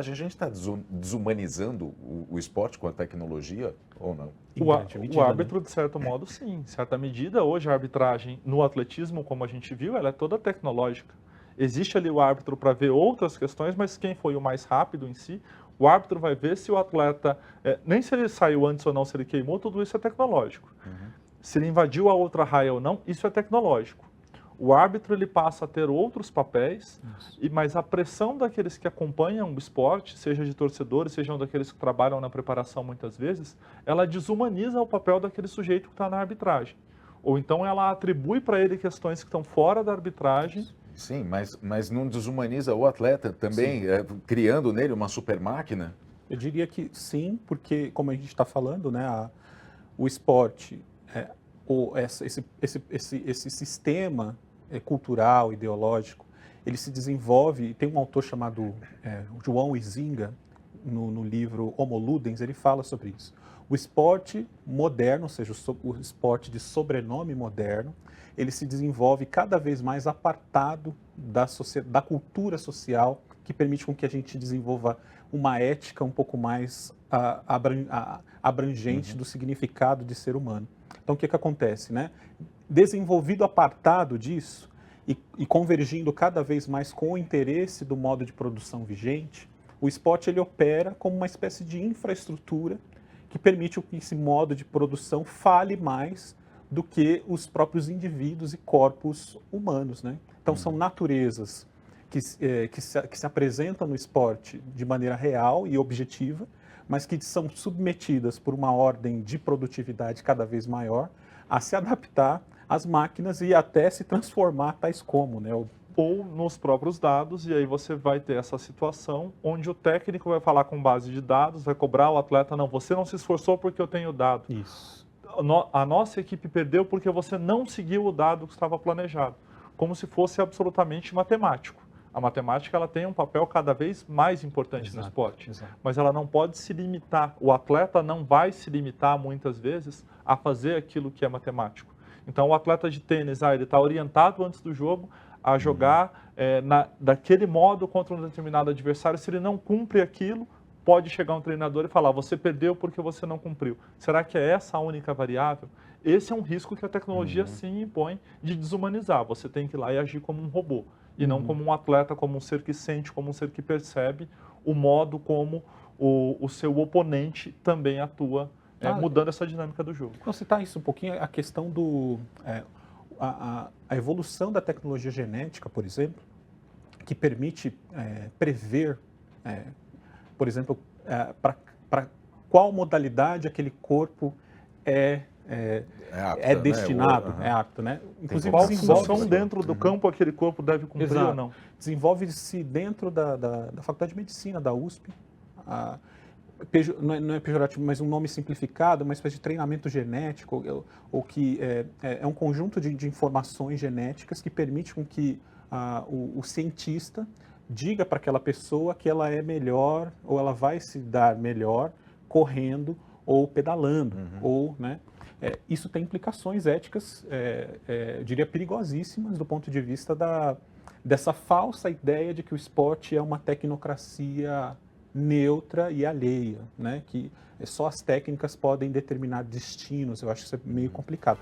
A gente está desumanizando o esporte com a tecnologia ou não? O árbitro, de certo modo, sim. Em certa medida, hoje a arbitragem no atletismo, como a gente viu, ela é toda tecnológica. Existe ali o árbitro para ver outras questões, mas quem foi o mais rápido em si, o árbitro vai ver se o atleta, nem se ele saiu antes ou não, se ele queimou, tudo isso é tecnológico. Se ele invadiu a outra raia ou não, isso é tecnológico. O árbitro ele passa a ter outros papéis, mas a pressão daqueles que acompanham o esporte, seja de torcedores, sejam daqueles que trabalham na preparação muitas vezes, ela desumaniza o papel daquele sujeito que está na arbitragem. Ou então ela atribui para ele questões que estão fora da arbitragem. Sim, mas não desumaniza o atleta também, criando nele uma super máquina? Eu diria que sim, porque, como a gente está falando, né, o esporte, esse sistema cultural, ideológico, ele se desenvolve, tem um autor chamado João Huizinga, no livro Homo Ludens, ele fala sobre isso. O esporte moderno, ou seja, o esporte de sobrenome moderno, ele se desenvolve cada vez mais apartado da cultura social, que permite com que a gente desenvolva uma ética um pouco mais abrangente do significado de ser humano. Então, o que acontece, né? Desenvolvido apartado disso e convergindo cada vez mais com o interesse do modo de produção vigente, o esporte ele opera como uma espécie de infraestrutura que permite que esse modo de produção fale mais do que os próprios indivíduos e corpos humanos, né? Então, são naturezas que se apresentam no esporte de maneira real e objetiva, mas que são submetidas por uma ordem de produtividade cada vez maior a se adaptar às máquinas e até se transformar tais como, né? Ou nos próprios dados, e aí você vai ter essa situação onde o técnico vai falar com base de dados, vai cobrar o atleta, não, você não se esforçou porque eu tenho dado. Isso. A nossa equipe perdeu porque você não seguiu o dado que estava planejado, como se fosse absolutamente matemático. A matemática ela tem um papel cada vez mais importante no esporte, mas ela não pode se limitar, o atleta não vai se limitar muitas vezes a fazer aquilo que é matemático. Então o atleta de tênis, ele está orientado antes do jogo a jogar daquele modo contra um determinado adversário, se ele não cumpre aquilo, pode chegar um treinador e falar, você perdeu porque você não cumpriu. Será que é essa a única variável? Esse é um risco que a tecnologia sim impõe de desumanizar. Você tem que ir lá e agir como um robô, e não como um atleta, como um ser que sente, como um ser que percebe o modo como o seu oponente também atua, mudando essa dinâmica do jogo. Vou citar isso um pouquinho, a questão a evolução da tecnologia genética, por exemplo, que permite prever, por exemplo, para qual modalidade aquele corpo é destinado, né? é apto, né? Inclusive, qual função dentro do campo aquele corpo deve cumprir ou não? Desenvolve-se dentro da Faculdade de Medicina, da USP, não é pejorativo, mas um nome simplificado, uma espécie de treinamento genético, ou que é um conjunto de informações genéticas que permite com que o cientista diga para aquela pessoa que ela é melhor, ou ela vai se dar melhor correndo ou pedalando, ou, né? Isso tem implicações éticas, eu diria, perigosíssimas do ponto de vista dessa falsa ideia de que o esporte é uma tecnocracia neutra e alheia, né? Que só as técnicas podem determinar destinos. Eu acho que isso é meio complicado.